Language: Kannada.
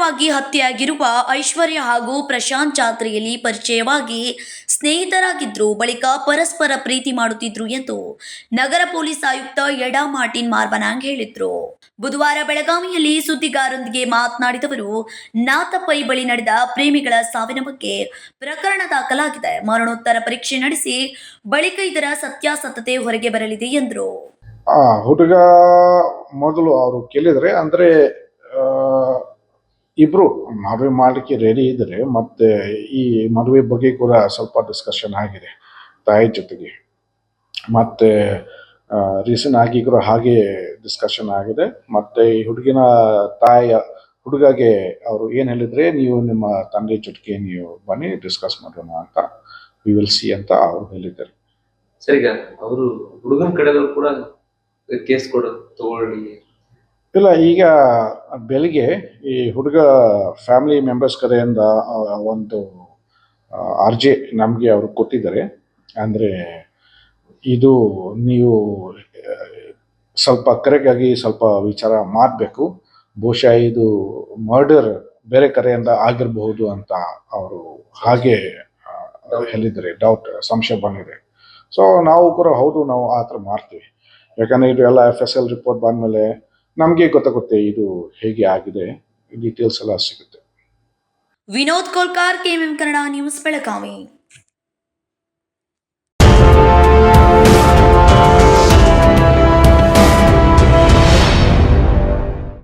ಕ್ರೂರವಾಗಿ ಹತ್ಯೆಯಾಗಿರುವ ಐಶ್ವರ್ಯ ಹಾಗೂ ಪ್ರಶಾಂತ್ ಜಾತ್ರೆಯಲ್ಲಿ ಪರಿಚಯವಾಗಿ ಸ್ನೇಹಿತರಾಗಿದ್ರು, ಬಳಿಕ ಪರಸ್ಪರ ಪ್ರೀತಿ ಮಾಡುತ್ತಿದ್ರು ಎಂದು ನಗರ ಪೊಲೀಸ್ ಆಯುಕ್ತ ಯಡಾ ಮಾರ್ಟಿನ್ ಮಾರ್ವನಾಂಗ್ ಹೇಳಿದ್ರು. ಬುಧವಾರ ಬೆಳಗಾವಿಯಲ್ಲಿ ಸುದ್ದಿಗಾರರೊಂದಿಗೆ ಮಾತನಾಡಿದವರು, ನಾತಪೈ ಬಳಿ ನಡೆದ ಪ್ರೇಮಿಗಳ ಸಾವಿನ ಬಗ್ಗೆ ಪ್ರಕರಣ ದಾಖಲಾಗಿದೆ. ಮರಣೋತ್ತರ ಪರೀಕ್ಷೆ ನಡೆಸಿ ಬಳಿಕ ಇದರ ಸತ್ಯಾಸತ್ಯತೆ ಹೊರಗೆ ಬರಲಿದೆ ಎಂದರು. ಹುಡುಗ ಮೊದಲು ಅವರು ಕೇಳಿದ್ರೆ ಅಂದ್ರೆ ಇಬ್ರು ಮದುವೆ ಮಾಡಲಿಕ್ಕೆ ರೆಡಿ ಇದ್ರೆ, ಮತ್ತೆ ಈ ಮದುವೆ ಬಗ್ಗೆ ಕೂಡ ಸ್ವಲ್ಪ ಡಿಸ್ಕಷನ್ ಆಗಿದೆ ತಾಯಿ ಜೊತೆಗೆ. ಮತ್ತೆ ರೀಸನ್ ಆಗಿ ಕೂಡ ಹಾಗೆ ಡಿಸ್ಕಷನ್ ಆಗಿದೆ. ಮತ್ತೆ ಈ ಹುಡುಗಿನ ತಾಯಿಯ ಹುಡುಗಗೆ ಅವರು ಏನ್ ಹೇಳಿದ್ರೆ, ನೀವು ನಿಮ್ಮ ತಂದೆ ಜೊತೆಗೆ ನೀವು ಬನ್ನಿ ಡಿಸ್ಕಸ್ ಮಾಡೋಣ ಅಂತ, ವಿ ವಿಲ್ ಸಿ ಅಂತ ಅವರು ಹೇಳಿದ್ದಾರೆ. ಸರಿಗ ಅವರು ಹುಡುಗನ ಕಡೆದವರು ಕೂಡ ಕೇಸ್ ಕೊಡೋದು ತಗೊಳ್ಳಿ ಇಲ್ಲ, ಈಗ ಬೆಳಿಗ್ಗೆ ಈ ಹುಡುಗ ಫ್ಯಾಮಿಲಿ ಮೆಂಬರ್ಸ್ ಕಡೆಯಿಂದ ಒಂದು ಅರ್ಜಿ ನಮಗೆ ಅವರು ಕೊಟ್ಟಿದ್ದಾರೆ. ಅಂದರೆ ಇದು ನೀವು ಸ್ವಲ್ಪ ಕರೆಕ್ಟಾಗಿ ಸ್ವಲ್ಪ ವಿಚಾರ ಮಾಡಬೇಕು, ಬಹುಶಃ ಇದು ಮರ್ಡರ್ ಬೇರೆ ಕಡೆಯಿಂದ ಆಗಿರಬಹುದು ಅಂತ ಅವರು ಹಾಗೆ ಹೇಳಿದ್ದಾರೆ. ಡೌಟ್, ಸಂಶಯ ಬಂದಿದೆ. ಸೊ ನಾವು ಕೂಡ ಹೌದು, ನಾವು ಆ ಥರ ಮಾಡ್ತೀವಿ. ಯಾಕಂದರೆ ಇದು ಎಲ್ಲ FSL ರಿಪೋರ್ಟ್ ಬಂದಮೇಲೆ ನಮಗೆ ಗೊತ್ತಾಗುತ್ತೆ ಇದು ಹೇಗೆ ಆಗಿದೆ, ಡೀಟೇಲ್ಸ್ ಎಲ್ಲ ಸಿಗುತ್ತೆ. Vinod Kolkar, KMM Kannada news, Belagavi.